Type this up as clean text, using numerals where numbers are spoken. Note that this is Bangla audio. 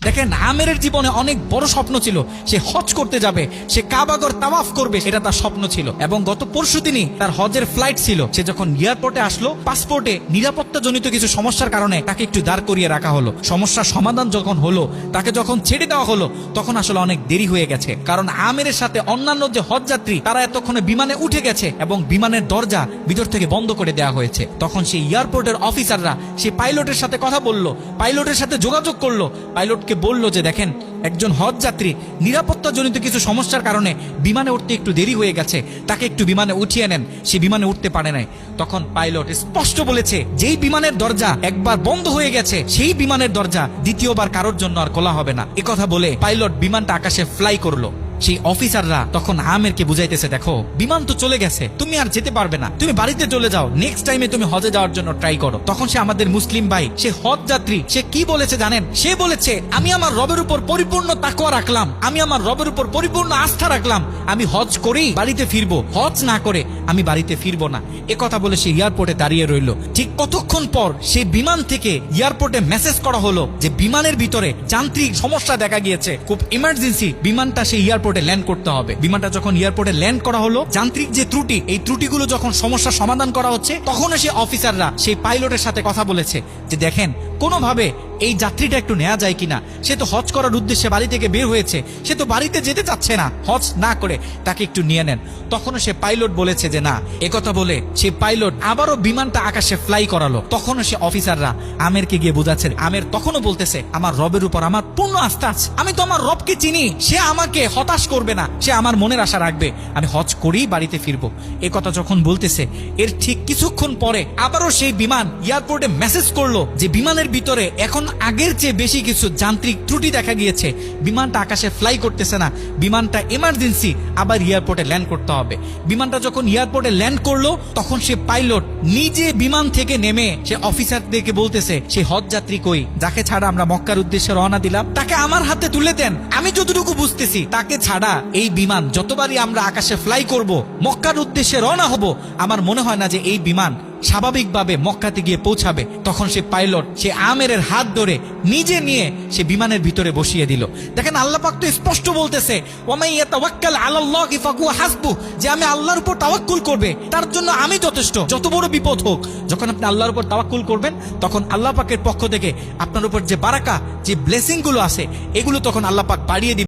দেখেন, আমেরের জীবনে অনেক বড় স্বপ্ন ছিল, সে হজ করতে যাবে, সে কাবাগর তাওয়াফ করবে, এটা তার স্বপ্ন ছিল। এবং গত পরশুদিনই তার হজের ফ্লাইট ছিল। সে যখন এয়ারপোর্টে আসলো, পাসপোর্টে নিরাপত্তা জনিত কিছু সমস্যার কারণে তাকে একটু দাঁড় করিয়ে রাখা হলো। সমস্যার সমাধান যখন হলো, তাকে যখন ছেড়ে দেওয়া হলো, তখন আসলে অনেক দেরি হয়ে গেছে। কারণ আমেরের সাথে অন্যান্য যে হজ যাত্রী তারা এতক্ষণে বিমানে উঠে গেছে এবং বিমানের দরজা ভিতর থেকে বন্ধ করে দেওয়া হয়েছে। তখন সেই এয়ারপোর্টের অফিসাররা সেই পাইলটের সাথে কথা বললো, পাইলটের সাথে যোগাযোগ করলো, পাইলটকে বলল যে দেখেন, একজন হজ যাত্রী নিরাপত্তা জনিত কিছু সমস্যার কারণে বিমানে উঠতে একটু দেরি হয়ে গেছে, তাকে একটু বিমানে উঠিয়ে নেন, সে বিমানে উঠতে পারে নাই। তখন পাইলট স্পষ্ট বলেছে, যেই বিমানের দরজা একবার বন্ধ হয়ে গেছে, সেই বিমানের দরজা দ্বিতীয়বার কারোর জন্য আর খোলা হবে না। কথা বলে পাইলট বিমানটা আকাশে ফ্লাই করলো। সেই অফিসাররা তখন আমেরকে বুঝাইতেছে, দেখো বিমান তো চলে গেছে, তুমি আর যেতে পারবে না, তুমি বাড়িতে চলে যাও, নেক্সট টাইমে তুমি হজে যাওয়ার জন্য ট্রাই করো। তখন সে আমাদের মুসলিম ভাই, সে হজ যাত্রী, সে কি বলেছে জানেন? সে বলেছে, আমি আমার রবের উপর পরিপূর্ণ তাকওয়া রাখলাম, আমি আমার রবের উপর পরিপূর্ণ আস্থা রাখলাম, আমি হজ করেই বাড়িতে ফিরবো, হজ না করে আমি বাড়িতে ফিরবো না। কথা বলে সে এয়ারপোর্টে দাঁড়িয়ে রইল। ঠিক কতক্ষণ পর সেই বিমান থেকে এয়ারপোর্টে মেসেজ করা হলো যে বিমানের ভিতরে যান্ত্রিক সমস্যা দেখা গিয়েছে, খুব ইমার্জেন্সি, বিমানটা সেই এয়ারপোর্টে ল্যান্ড করতে হবে। বিমানটা যখন এয়ারপোর্টে ল্যান্ড করা হলো, যান্ত্রিক যে ত্রুটি, এই ত্রুটিগুলো যখন সমস্যার সমাধান করা হচ্ছে, তখন সে অফিসাররা সেই পাইলটের সাথে কথা বলেছে যে দেখেন, কোনোভাবে এই যাত্রীটা একটু নেওয়া যায় কিনা, সে তো হজ করার উদ্দেশ্যে বাড়ি থেকে বের হয়েছে, সে তো বাড়িতে যেতে চাচ্ছে না, হজ না করে তাকে একটু নিয়ে নেন। তখনও সে পাইলট বলেছে যে না। কথা বলে সে পাইলট আবারও বিমানটা আকাশে ফ্লাই করালো। তখনও সে অফিসাররা আমেরকে গিয়ে বোঝাচ্ছে। আমের তখনও বলতেছে, আমার রবের উপর আমার পূর্ণ আস্থা আছে, আমি তো আমার রবকে চিনি, সে আমাকে হতাশ করবে না, সে আমার মনের আশা রাখবে, আমি হজ করেই বাড়িতে ফিরবো। কথা যখন বলতেছে, এর ঠিক কিছুক্ষণ পরে আবারও সেই বিমান এয়ারপোর্টে মেসেজ করলো যে বিমানের ভিতরে এখন আগের চেয়ে বেশি কিছু যান্ত্রিক ত্রুটি দেখা গিয়েছে, বিমানটা আকাশে ফ্লাই করতেছে না, বিমানটা এমার্জেন্সি, আবার এয়ারপোর্টে ল্যান্ড করতে হবে। বিমানটা যখন এয়ারপোর্টে ল্যান্ড করলো, তখন সে পাইলট নিজে বিমান থেকে নেমে সে অফিসারদেরকে বলতেছে, সে হজ যাত্রী কই, যাকে ছাড়া আমরা মক্কার উদ্দেশ্যে রওনা দিলাম, তাকে আমার হাতে তুলে দেন। আমি যতটুকু বুঝতেছি, তাকে ছাড়া এই বিমান যতবারই আমরা আকাশে ফ্লাই করব, মক্কার উদ্দেশ্যে রওনা হব, আমার মনে হয় না যে এই বিমান স্বাভাবিকভাবে মক্কাতে গিয়ে পৌঁছাবে। তখন সে পাইলট সে আমেরের হাত ধরে নিজে নিয়ে সে বিমানের ভিতরে বসিয়ে দিল। দেখেন, আল্লাহ পাক তো স্পষ্ট বলতেছে, ওয়ামাই ইয়াতাওয়াক্কাল আলাল্লাহি ফাহুয়া হাসবুহ, যে আমি আল্লাহর উপর তাওয়াক্কুল করবে, তার জন্য আমি যথেষ্ট, যত বড় বিপদ হোক। যখন আপনি আল্লাহর উপর তাওয়াক্কুল করবেন, তখন আল্লাহ পাকের পক্ষ থেকে আপনার উপর যে বারাকা, যে ব্লেসিং গুলো আছে, এগুলো তখন আল্লাহ পাক বাড়িয়ে দিবেন।